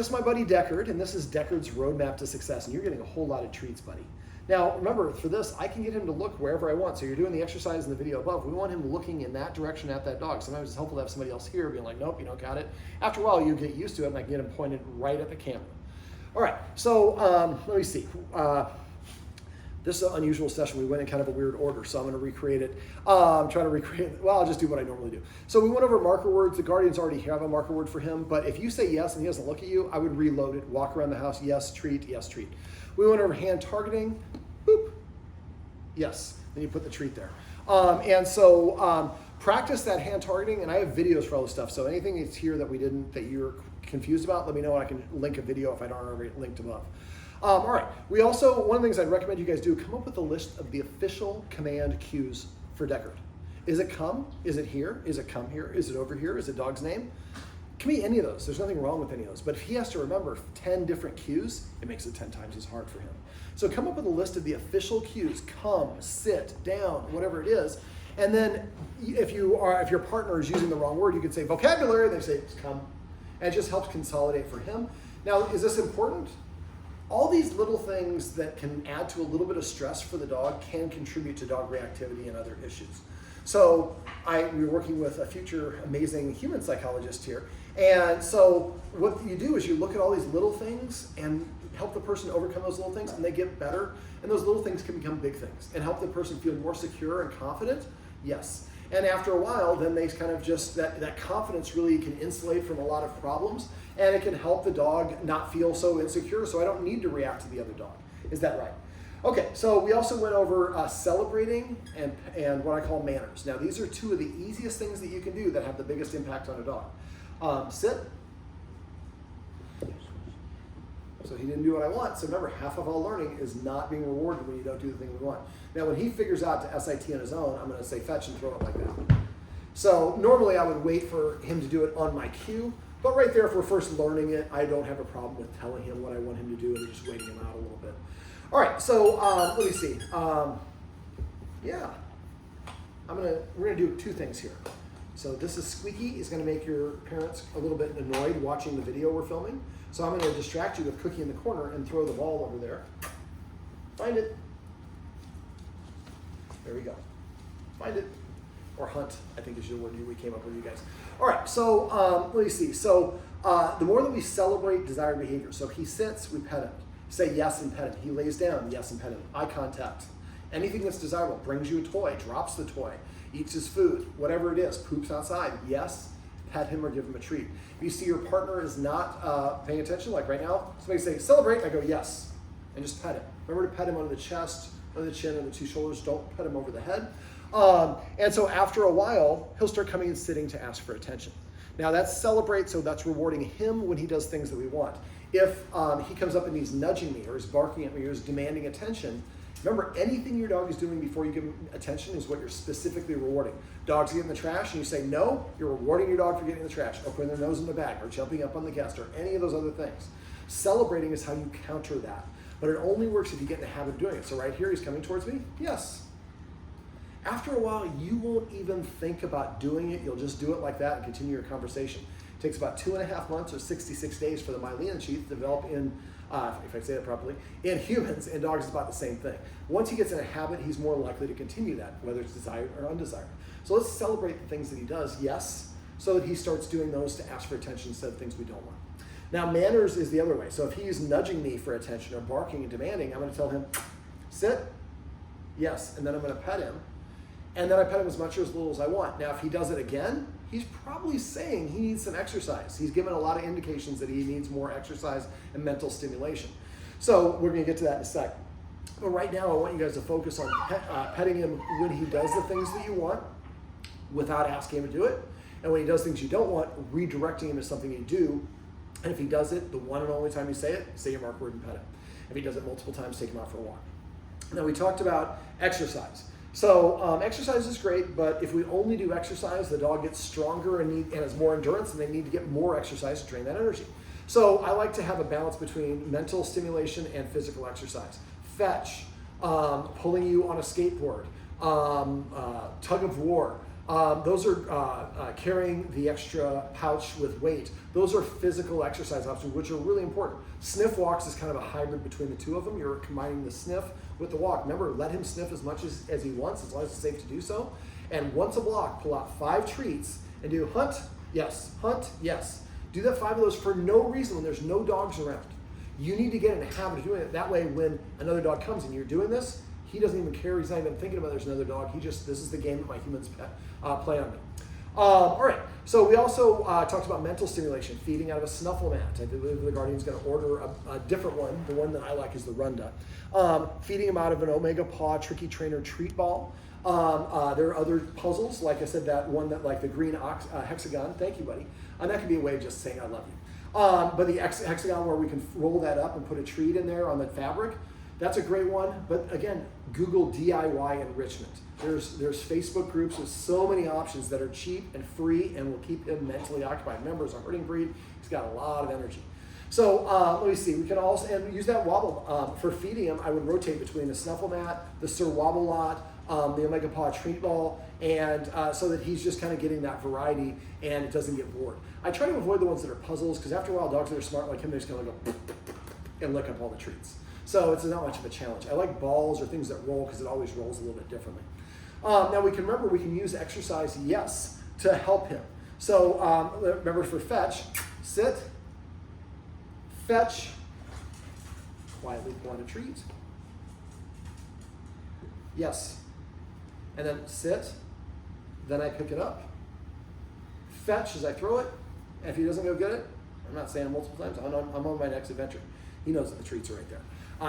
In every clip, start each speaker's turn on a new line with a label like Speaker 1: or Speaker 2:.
Speaker 1: This is my buddy Deckard, and this is Deckard's roadmap to success, and you're getting a whole lot of treats, buddy. Now, remember, for this, I can get him to look wherever I want. So you're doing the exercise in the video above. We want him looking in that direction at that dog. Sometimes it's helpful to have somebody else here being like, nope, you don't got it. After a while, you get used to it, and I can get him pointed right at the camera. All right, so let me see. This is an unusual session. We went in kind of a weird order, so I'm going to recreate it. I'm trying to recreate it. Well, I'll just do what I normally do. So we went over marker words. The Guardians already have a marker word for him, but if you say yes and he doesn't look at you, I would reload it, walk around the house, yes, treat, yes, treat. We went over hand targeting, boop, yes, then you put the treat there. Practice that hand targeting, and I have videos for all this stuff, so anything that's here that you're confused about, let me know and I can link a video if I don't already linked above. All right, one of the things I'd recommend you guys do, come up with a list of the official command cues for Deckard. Is it come? Is it here? Is it come here? Is it over here? Is it dog's name? It can be any of those. There's nothing wrong with any of those. But if he has to remember 10 different cues, it makes it 10 times as hard for him. So come up with a list of the official cues, come, sit, down, whatever it is. And then if your partner is using the wrong word, you could say vocabulary, they say come. And it just helps consolidate for him. Now, is this important? All these little things that can add to a little bit of stress for the dog can contribute to dog reactivity and other issues. So we're working with a future amazing human psychologist here. And so what you do is you look at all these little things and help the person overcome those little things, and they get better. And those little things can become big things and help the person feel more secure and confident. Yes. And after a while, then they kind of just, that confidence really can insulate from a lot of problems, and it can help the dog not feel so insecure, so I don't need to react to the other dog. Is that right? Okay, so we also went over celebrating and what I call manners. Now, these are two of the easiest things that you can do that have the biggest impact on a dog. Sit. So he didn't do what I want. So remember, half of all learning is not being rewarded when you don't do the thing we want. Now, when he figures out to SIT on his own, I'm going to say fetch and throw it like that. So normally I would wait for him to do it on my cue, but right there, if we're first learning it, I don't have a problem with telling him what I want him to do and just waiting him out a little bit. All right, so let me see. Yeah, we're gonna do two things here. So this is squeaky. Is going to make your parents a little bit annoyed watching the video we're filming. So I'm going to distract you with Cookie in the corner and throw the ball over there. Find it. There we go. Find it. Or hunt, I think is the word we came up with, you guys. All right, so let me see. So the more that we celebrate desired behavior, so he sits, we pet him. Say yes and pet him. He lays down, yes and pet him. Eye contact. Anything that's desirable, brings you a toy, drops the toy, eats his food, whatever it is, poops outside, yes, pet him or give him a treat. If you see your partner is not paying attention, like right now, somebody say, celebrate, and I go, yes, and just pet him. Remember to pet him under the chest, under the chin, under the two shoulders, don't pet him over the head. And so after a while, he'll start coming and sitting to ask for attention. Now that's celebrate, so that's rewarding him when he does things that we want. If he comes up and he's nudging me or he's barking at me or he's demanding attention, remember, anything your dog is doing before you give him attention is what you're specifically rewarding. Dogs get in the trash and you say no, you're rewarding your dog for getting in the trash or putting their nose in the bag or jumping up on the guest or any of those other things. Celebrating is how you counter that. But it only works if you get in the habit of doing it. So right here, he's coming towards me, yes. After a while, you won't even think about doing it. You'll just do it like that and continue your conversation. It takes about 2.5 months or 66 days for the myelin sheath to develop in, if I say that properly, in humans. And dogs is about the same thing. Once he gets in a habit, he's more likely to continue that, whether it's desired or undesired. So let's celebrate the things that he does, yes, so that he starts doing those to ask for attention instead of things we don't want. Now, manners is the other way. So if he's nudging me for attention or barking and demanding, I'm going to tell him, sit, yes, and then I'm going to pet him. And then I pet him as much or as little as I want. Now, if he does it again, he's probably saying he needs some exercise. He's given a lot of indications that he needs more exercise and mental stimulation. So we're going to get to that in a sec. But right now, I want you guys to focus on petting him when he does the things that you want without asking him to do it. And when he does things you don't want, redirecting him to something you do. And if he does it, the one and only time you say it, say your mark word and pet him. If he does it multiple times, take him out for a walk. Now, we talked about exercise. So exercise is great, but if we only do exercise, the dog gets stronger and has more endurance, and they need to get more exercise to drain that energy. So I like to have a balance between mental stimulation and physical exercise. Fetch, pulling you on a skateboard, tug of war, Those are carrying the extra pouch with weight. Those are physical exercise options, which are really important. Sniff walks is kind of a hybrid between the two of them. You're combining the sniff with the walk. Remember, let him sniff as much as he wants, as long as it's safe to do so. And once a block, pull out 5 treats and do hunt, yes, hunt, yes. Do that 5 of those for no reason when there's no dogs around. You need to get in the habit of doing it. That way, when another dog comes and you're doing this, he doesn't even care. He's not even thinking about there's another dog. This is the game that my humans play on me. All right, so we also talked about mental stimulation, feeding out of a snuffle mat. I believe the Guardian's going to order a different one. The one that I like is the Runda. Feeding him out of an Omega Paw Tricky Trainer treat ball. There are other puzzles, like I said, that one that like the green hexagon. Thank you, buddy. And that could be a way of just saying I love you. But the hexagon where we can roll that up and put a treat in there on the fabric, that's a great one. But again, Google DIY enrichment. There's Facebook groups with so many options that are cheap and free and will keep him mentally occupied. Remember, it's a herding breed. He's got a lot of energy. So let me see. We can also use that wobble for feeding him. I would rotate between the snuffle mat, the Sir Wobble Lot, the Omega Paw treat ball, and so that he's just kind of getting that variety and it doesn't get bored. I try to avoid the ones that are puzzles because after a while, dogs that are smart like him, they're just going to go and lick up all the treats. So it's not much of a challenge. I like balls or things that roll because it always rolls a little bit differently. Now we can use exercise yes to help him. So remember for fetch, sit, fetch, quietly pull out a treat, yes, and then sit, then I pick it up, fetch as I throw it, and if he doesn't go get it, I'm not saying it multiple times, I'm on my next adventure. He knows that the treats are right there.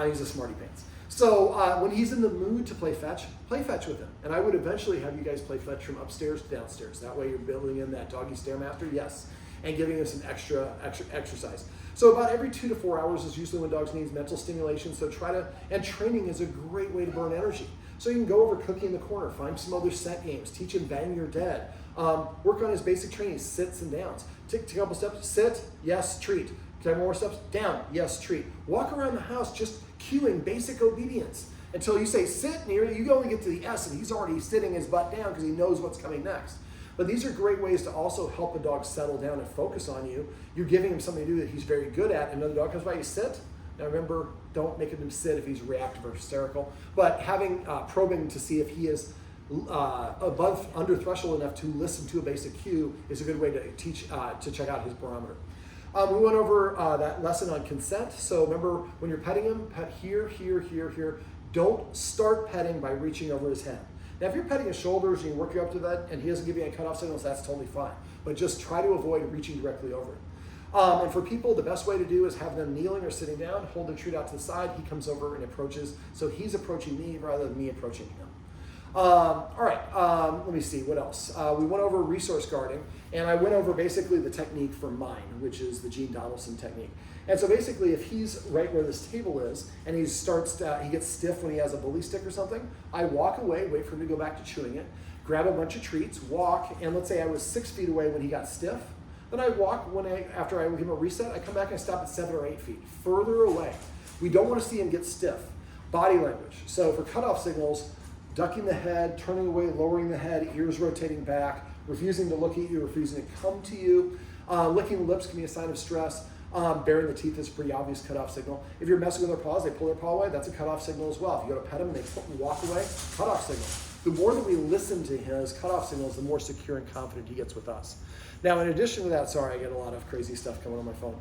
Speaker 1: He's a smarty pants. So when he's in the mood to play fetch with him. And I would eventually have you guys play fetch from upstairs to downstairs. That way you're building in that doggy stairmaster, yes, and giving him some extra exercise. So about every 2 to 4 hours is usually when dogs need mental stimulation. So and training is a great way to burn energy. So you can go over Cookie in the Corner, find some other set games, teach him Bang You're Dead, work on his basic training, sits and downs. Take a couple steps, sit, yes, treat. 10 more steps, down, yes, treat. Walk around the house just cueing basic obedience until you say sit, and you only get to the S, and he's already sitting his butt down because he knows what's coming next. But these are great ways to also help a dog settle down and focus on you. You're giving him something to do that he's very good at. Another dog comes by, you sit. Now remember, don't make him sit if he's reactive or hysterical, but having probing to see if he is under threshold enough to listen to a basic cue is a good way to teach to check out his barometer. We went over that lesson on consent. So remember, when you're petting him, pet here, here, here, here. Don't start petting by reaching over his head. Now, if you're petting his shoulders and you work up to that and he doesn't give you any cutoff signals, that's totally fine. But just try to avoid reaching directly over it. And for people, the best way to do is have them kneeling or sitting down, hold the treat out to the side. He comes over and approaches. So he's approaching me rather than me approaching him. All right, let me see, what else? We went over resource guarding, and I went over basically the technique for mine, which is the Gene Donaldson technique. And so basically, if he's right where this table is, and he gets stiff when he has a bully stick or something, I walk away, wait for him to go back to chewing it, grab a bunch of treats, walk, and let's say I was 6 feet away when he got stiff. Then I walk, after I give him a reset, I come back and I stop at 7 or 8 feet, further away. We don't want to see him get stiff. Body language. So for cutoff signals, ducking the head, turning away, lowering the head, ears rotating back, refusing to look at you, refusing to come to you. Licking the lips can be a sign of stress. Baring the teeth is a pretty obvious cutoff signal. If you're messing with their paws, they pull their paw away, that's a cutoff signal as well. If you go to pet them and they walk away, cutoff signal. The more that we listen to his cutoff signals, the more secure and confident he gets with us. Now, in addition to that, sorry, I get a lot of crazy stuff coming on my phone.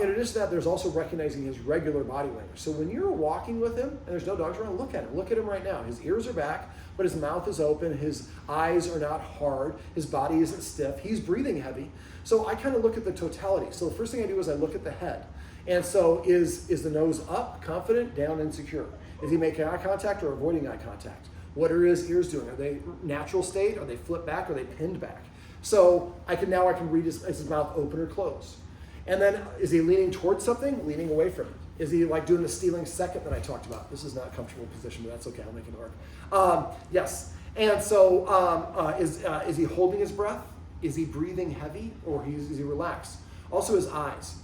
Speaker 1: In addition to that, there's also recognizing his regular body language. So when you're walking with him and there's no dogs around, look at him. Look at him right now. His ears are back, but his mouth is open. His eyes are not hard. His body isn't stiff. He's breathing heavy. So I kind of look at the totality. So the first thing I do is I look at the head. And so is the nose up, confident, down, insecure? Is he making eye contact or avoiding eye contact? What are his ears doing? Are they natural state? Are they flipped back? Are they pinned back? So I can read his mouth open or closed. And then is he leaning towards something, leaning away from it? Is he like doing the stealing second that I talked about? This is not a comfortable position, but that's okay, I'll make it work. Yes, and so is he holding his breath? Is he breathing heavy or is he relaxed? Also his eyes.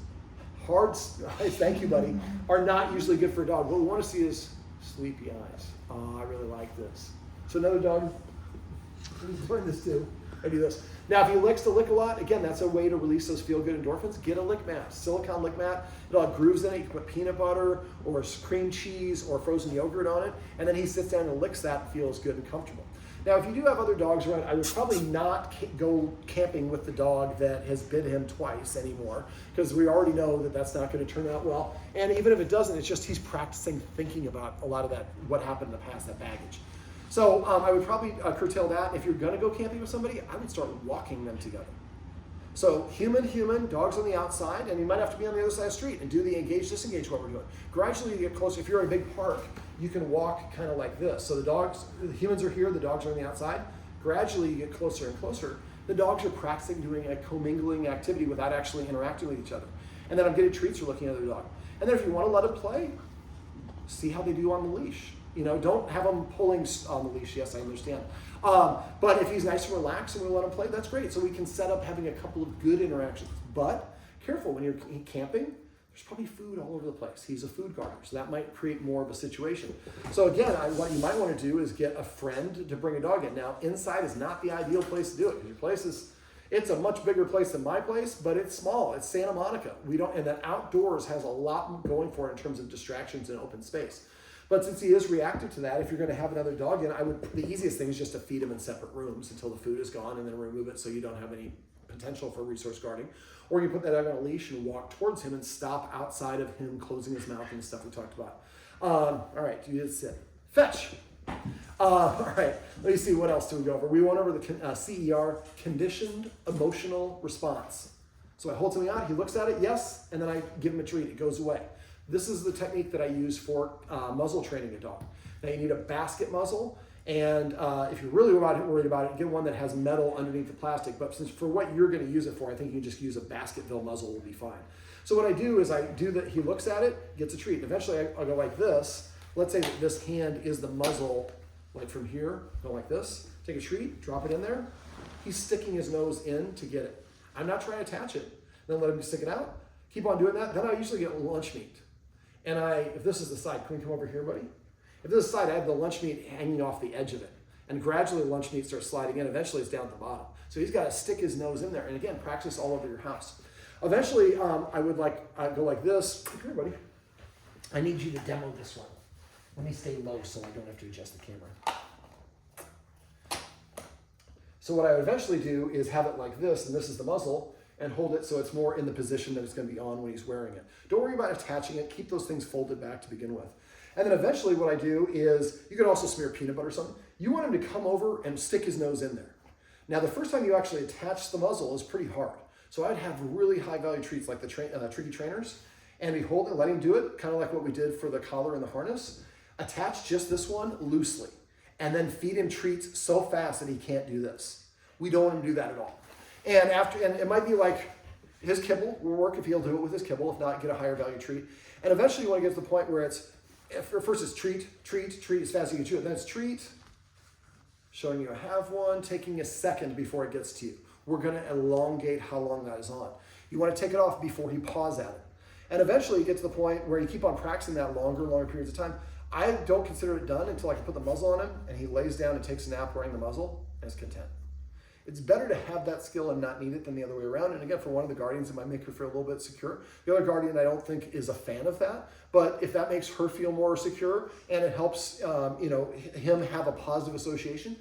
Speaker 1: Hard eyes, thank you buddy, are not usually good for a dog. What we want to see is sleepy eyes. Oh, I really like this. So another dog, He's learned this too. I do this. Now, if he likes to lick a lot, again, that's a way to release those feel-good endorphins. Get a lick mat, silicone lick mat. It'll have grooves in it. You can put peanut butter or cream cheese or frozen yogurt on it, and then he sits down and licks that and feels good and comfortable. Now, if you do have other dogs around, I would probably not go camping with the dog that has bit him twice anymore, because we already know that that's not going to turn out well. And even if it doesn't, it's just he's practicing thinking about a lot of that, what happened in the past, that baggage. So I would probably curtail that. If you're going to go camping with somebody, I would start walking them together. So human, dogs on the outside, and you might have to be on the other side of the street and do the engage, disengage what we're doing. Gradually you get closer. If you're in a big park, you can walk kind of like this. So the humans are here, the dogs are on the outside. Gradually you get closer and closer. The dogs are practicing doing a commingling activity without actually interacting with each other. And then I'm getting treats or looking at the dog. And then if you want to let them play, see how they do on the leash. You know, don't have them pulling on the leash. Yes, I understand. But if he's nice and relaxed and we let him play, that's great. So we can set up having a couple of good interactions. But careful, when you're camping, there's probably food all over the place. He's a food gardener, so that might create more of a situation. So again, what you might want to do is get a friend to bring a dog in. Now, inside is not the ideal place to do it, because your place it's a much bigger place than my place, but it's small. It's Santa Monica. And that outdoors has a lot going for it in terms of distractions and open space. But since he is reactive to that, if you're going to have another dog in, the easiest thing is just to feed him in separate rooms until the food is gone, and then remove it so you don't have any potential for resource guarding. Or you put that dog on a leash and walk towards him and stop outside of him closing his mouth and the stuff we talked about. All right, you did sit. Fetch. All right, let me see, what else do we go over? We went over the CER, conditioned emotional response. So I hold something out, he looks at it, yes, and then I give him a treat, it goes away. This is the technique that I use for muzzle training a dog. Now you need a basket muzzle, and if you're really worried about it, get one that has metal underneath the plastic, but since for what you're going to use it for, I think you can just use a Basketville muzzle will be fine. So what I do is he looks at it, gets a treat, and eventually I'll go like this. Let's say that this hand is the muzzle, like from here, go like this, take a treat, drop it in there. He's sticking his nose in to get it. I'm not trying to attach it. Then let him stick it out. Keep on doing that. Then I usually get lunch meat. And if this is the side, can we come over here, buddy? If this is the side, I have the lunch meat hanging off the edge of it. And gradually lunch meat starts sliding in. Eventually it's down at the bottom. So he's got to stick his nose in there. And again, practice all over your house. Eventually, I would go like this. Come here, buddy. I need you to demo this one. Let me stay low so I don't have to adjust the camera. So what I would eventually do is have it like this, and this is the muzzle, and hold it so it's more in the position that it's going to be on when he's wearing it. Don't worry about attaching it. Keep those things folded back to begin with. And then eventually what I do is, you can also smear peanut butter or something. You want him to come over and stick his nose in there. Now the first time you actually attach the muzzle is pretty hard. So I'd have really high value treats like the tricky trainers, and we hold it, let him do it, kind of like what we did for the collar and the harness. Attach just this one loosely, and then feed him treats so fast that he can't do this. We don't want him to do that at all. And it might be like his kibble will work if he'll do it with his kibble. If not, get a higher value treat. And eventually you want to get to the point where first it's treat as fast as you can chew it. Then it's treat, showing you I have one, taking a second before it gets to you. We're going to elongate how long that is on. You want to take it off before he paws at it. And eventually you get to the point where you keep on practicing that longer periods of time. I don't consider it done until I can put the muzzle on him and he lays down and takes a nap wearing the muzzle and is content. It's better to have that skill and not need it than the other way around. And again, for one of the guardians, it might make her feel a little bit secure. The other guardian, I don't think, is a fan of that. But if that makes her feel more secure and it helps him have a positive association,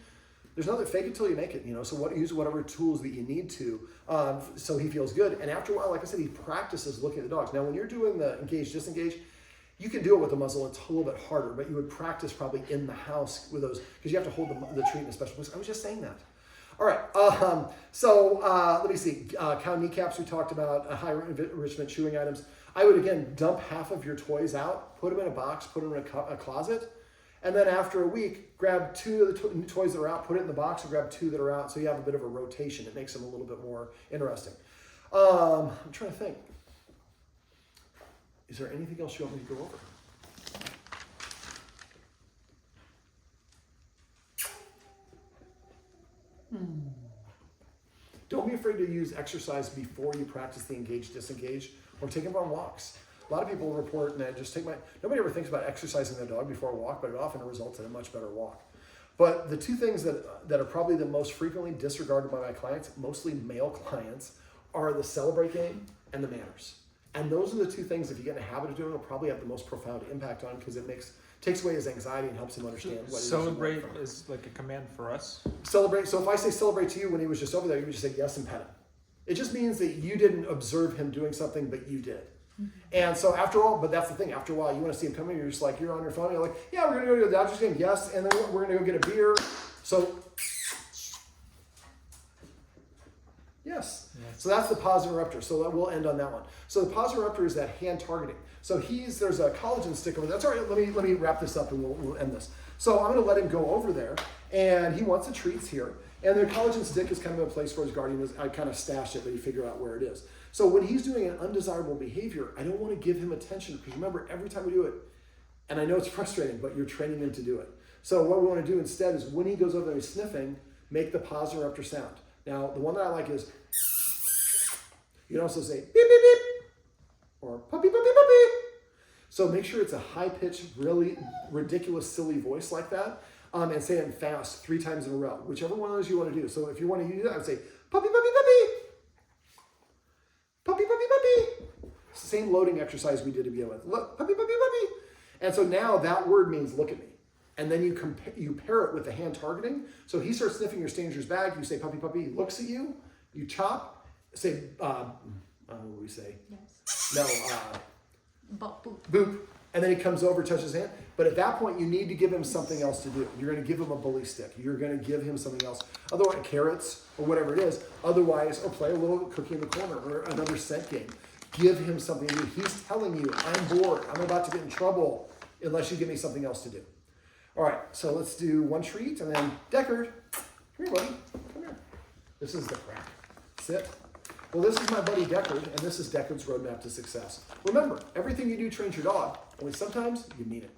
Speaker 1: there's nothing, fake it till you make it. So use whatever tools that you need to so he feels good. And after a while, like I said, he practices looking at the dogs. Now, when you're doing the engage, disengage, you can do it with the muzzle. It's a little bit harder, but you would practice probably in the house with those because you have to hold the treat in a special place. I was just saying that. All right, let me see. Cow kneecaps we talked about, high enrichment chewing items. I would, again, dump half of your toys out, put them in a box, put them in a closet, and then after a week, grab two of the toys that are out, put it in the box, and grab two that are out, so you have a bit of a rotation. It makes them a little bit more interesting. I'm trying to think. Is there anything else you want me to go over? Don't be afraid to use exercise before you practice the engage, disengage, or take them on walks. A lot of people report, and nobody ever thinks about exercising their dog before a walk, but it often results in a much better walk. But the two things that are probably the most frequently disregarded by my clients, mostly male clients, are the celebrate game and the manners. And those are the two things, if you get in a habit of doing, will probably have the most profound impact on, because it takes away his anxiety and helps him understand what
Speaker 2: celebrate is like a command for us.
Speaker 1: Celebrate. So if I say celebrate to you when he was just over there, you would just say yes and pet him. It just means that you didn't observe him doing something, but you did. And so after all, but that's the thing, after a while, you want to see him coming, you're just like, you're on your phone, you're like, yeah, we're going to go to the Dodgers game, yes, and then we're going to go get a beer. So, yes. So that's the pause interrupter. So we'll end on that one. So the pause interrupter is that hand targeting. So there's a collagen stick over there. That's all right, let me wrap this up and we'll end this. So I'm going to let him go over there, and he wants the treats here. And the collagen stick is kind of a place where his guardian is. I kind of stashed it, but you figure out where it is. So when he's doing an undesirable behavior, I don't want to give him attention, because remember, every time we do it, and I know it's frustrating, but you're training him to do it. So what we want to do instead is when he goes over there and he's sniffing, make the pause interrupter sound. Now, the one that I like is, you can also say beep, beep, beep, or puppy, puppy, puppy. So make sure it's a high-pitched, really ridiculous, silly voice like that, and say it fast 3 times in a row, whichever one of those you want to do. So if you want to use that, I would say puppy, puppy, puppy. Puppy, puppy, puppy. Same loading exercise we did to begin with. Look, puppy, puppy, puppy. And so now that word means look at me. And then you pair it with the hand targeting. So he starts sniffing your stranger's bag. You say puppy, puppy. He looks at you. You chop. Say, what do we say? Yes. No,
Speaker 3: boop.
Speaker 1: Boop. And then he comes over, touches his hand. But at that point, you need to give him something else to do. You're going to give him a bully stick. You're going to give him something else. Otherwise, carrots or whatever it is. Otherwise, or play a little cookie in the corner or another scent game. Give him something to do. He's telling you, I'm bored. I'm about to get in trouble unless you give me something else to do. All right, so let's do one treat. And then, Deckard, come here, buddy. Come here. This is the crack. Sit. Well, this is my buddy Deckard, and this is Deckard's roadmap to success. Remember, everything you do trains your dog, only sometimes you mean it.